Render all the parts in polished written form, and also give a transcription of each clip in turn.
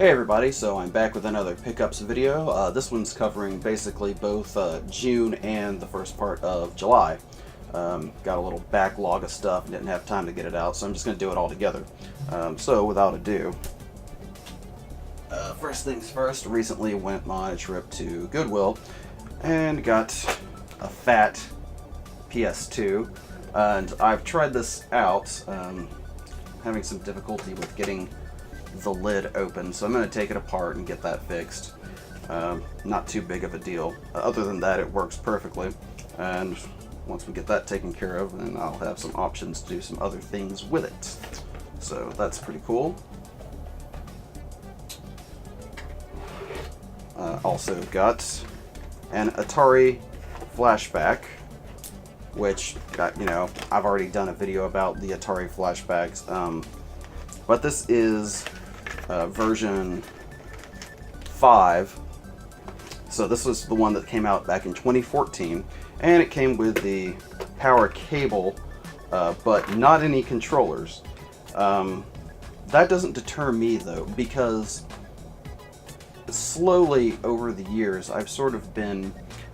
Hey everybody, so I'm back with another pickups video. This one's covering basically both June and the first part of July. Got a little backlog of stuff and didn't have time to get it out, so I'm just going to do it all together. So without ado, first things first, recently went on a trip to Goodwill and got a fat PS2, and I've tried this out, having some difficulty with getting the lid open, so I'm going to take it apart and get that fixed. Not too big of a deal. Other than that, it works perfectly, and once we get that taken care of, then I'll have some options to do some other things with it. So that's pretty cool. Also got an Atari Flashback, which got, I've already done a video about the Atari Flashbacks, but this is version 5. So this was the one that came out back in 2014, and it came with the power cable, but not any controllers. That doesn't deter me though, because slowly over the years I've sort of been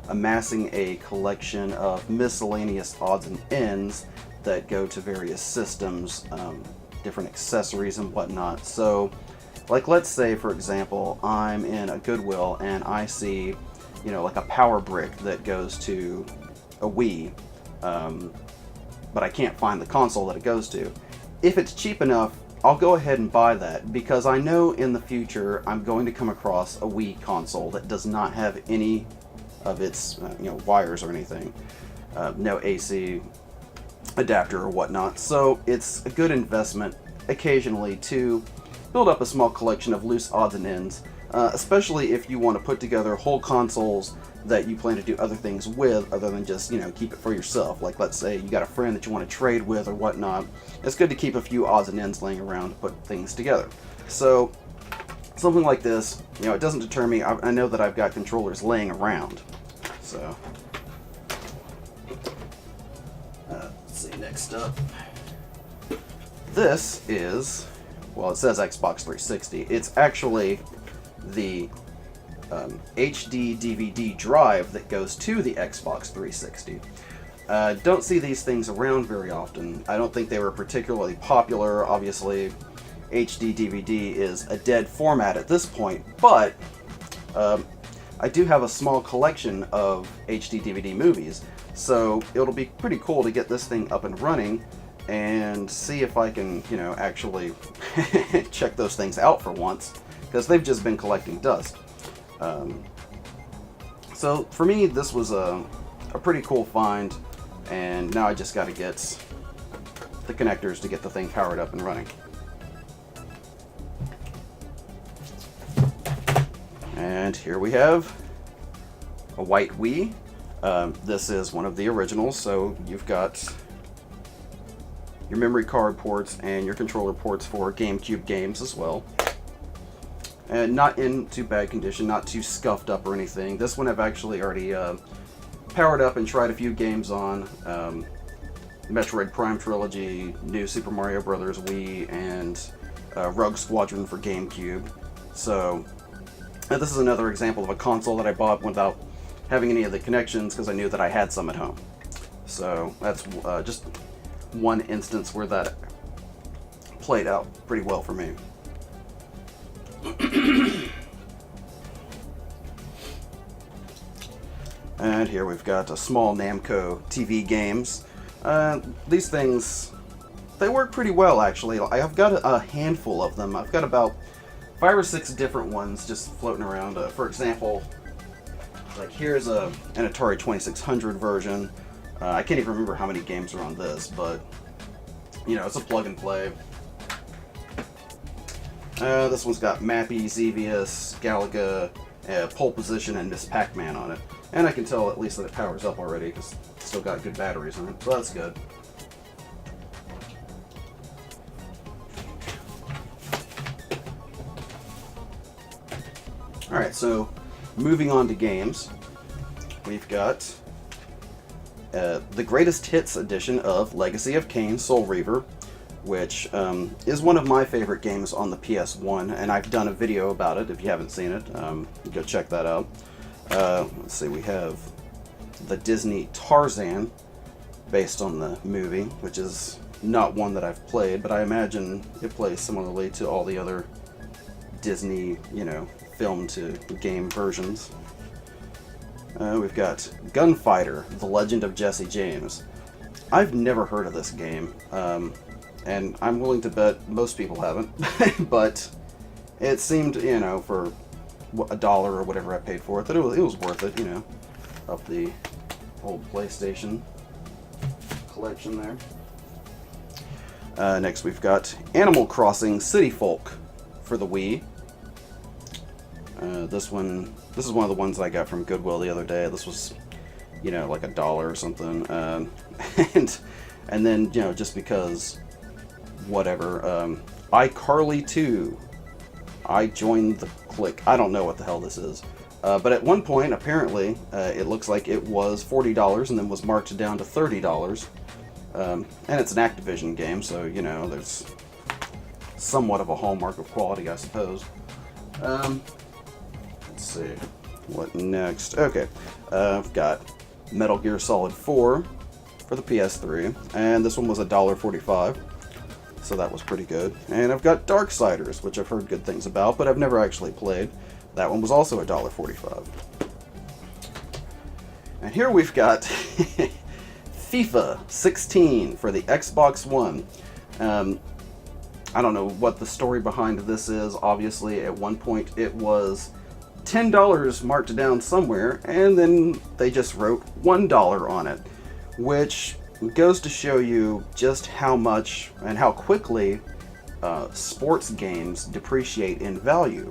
amassing a collection of miscellaneous odds and ends that go to various systems, different accessories and whatnot. So like, let's say for example I'm in a Goodwill and I see like a power brick that goes to a Wii, but I can't find the console that it goes to. If it's cheap enough, I'll go ahead and buy that, because I know in the future I'm going to come across a Wii console that does not have any of its wires or anything, no AC adapter or whatnot. So it's a good investment occasionally to build up a small collection of loose odds and ends, especially if you want to put together whole consoles that you plan to do other things with other than just keep it for yourself. Like, let's say you got a friend that you want to trade with or whatnot. It's good to keep a few odds and ends laying around to put things together. So something like this, it doesn't deter me. I know that I've got controllers laying around. So let's see, next up, this is, well, it says Xbox 360. It's actually the HD DVD drive that goes to the Xbox 360. Don't see these things around very often. I don't think they were particularly popular. Obviously, HD DVD is a dead format at this point, but I do have a small collection of HD DVD movies, so it'll be pretty cool to get this thing up and running and see if I can, actually check those things out for once, because they've just been collecting dust. So for me, this was a pretty cool find, and now I just got to get the connectors to get the thing powered up and running. And here we have a white Wii. This is one of the originals, so you've got your memory card ports and your controller ports for GameCube games as well. And not in too bad condition, not too scuffed up or anything. This one I've actually already powered up and tried a few games on. Metroid Prime Trilogy, New Super Mario Bros. Wii, and Rogue Squadron for GameCube. So this is another example of a console that I bought without having any of the connections, because I knew that I had some at home. So that's just one instance where that played out pretty well for me. And here we've got a small Namco TV games. These things, they work pretty well actually. I've got a handful of them. I've got about 5 or 6 different ones just floating around. For example, like here's an Atari 2600 version. I can't even remember how many games are on this, but it's a plug and play. This one's got Mappy, Xevious, Galaga, Pole Position, and Miss Pac-Man on it. And I can tell at least that it powers up already, because it's still got good batteries on it, so that's good. Alright, so moving on to games, we've got the Greatest Hits edition of Legacy of Kain: Soul Reaver. which is one of my favorite games on the PS1, and I've done a video about it. If you haven't seen it, go check that out. Let's see, we have the Disney Tarzan, based on the movie, which is not one that I've played, but I imagine it plays similarly to all the other Disney, film to game versions. We've got Gunfighter, The Legend of Jesse James. I've never heard of this game, and I'm willing to bet most people haven't, but it seemed, for $1 or whatever I paid for it, that it was worth it, of the old PlayStation collection there. Next we've got Animal Crossing City Folk for the Wii. This is one of the ones that I got from Goodwill the other day. This was, like $1 or something. And then, just because, whatever. iCarly 2. I joined the clique. I don't know what the hell this is. But at one point, apparently, it looks like it was $40 and then was marked down to $30. And it's an Activision game, so, there's somewhat of a hallmark of quality, I suppose. Let's see. What next? Okay. I've got Metal Gear Solid 4 for the PS3, and this one was $1.45, so that was pretty good. And I've got Darksiders, which I've heard good things about, but I've never actually played. That one was also $1.45. And here we've got FIFA 16 for the Xbox One. I don't know what the story behind this is. Obviously, at one point it was $10 marked down somewhere, and then they just wrote $1 on it, which goes to show you just how much and how quickly sports games depreciate in value,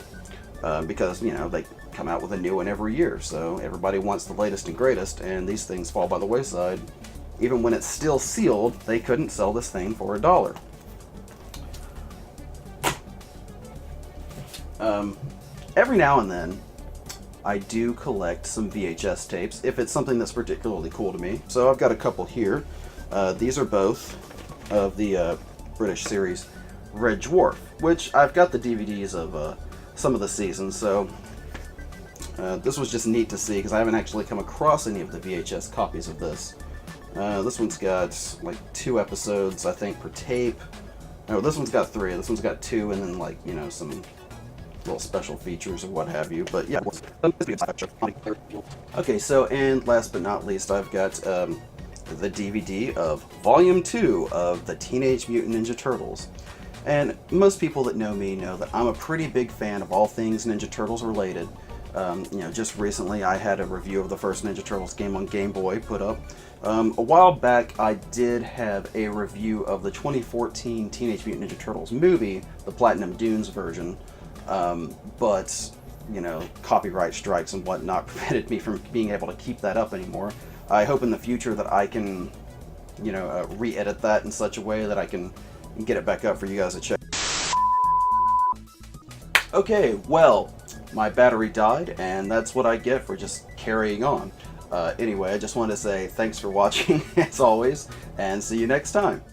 because they come out with a new one every year, so everybody wants the latest and greatest, and these things fall by the wayside. Even when it's still sealed, they couldn't sell this thing for $1. Every now and then, I do collect some VHS tapes, if it's something that's particularly cool to me. So I've got a couple here. These are both of the British series Red Dwarf, which I've got the DVDs of some of the seasons, so this was just neat to see, because I haven't actually come across any of the VHS copies of this. This one's got like 2 episodes, I think, per tape. No, this one's got 3. This one's got 2, and then some little special features or what have you. But yeah. Okay, so, and last but not least, I've got the DVD of Volume 2 of the Teenage Mutant Ninja Turtles. And most people that know me know that I'm a pretty big fan of all things Ninja Turtles related. Just recently I had a review of the first Ninja Turtles game on Game Boy put up. A while back I did have a review of the 2014 Teenage Mutant Ninja Turtles movie, the Platinum Dunes version, but copyright strikes and whatnot prevented me from being able to keep that up anymore. I hope in the future that I can, re-edit that in such a way that I can get it back up for you guys to check. Okay, well, my battery died, and that's what I get for just carrying on. Anyway, I just wanted to say thanks for watching, as always, and see you next time.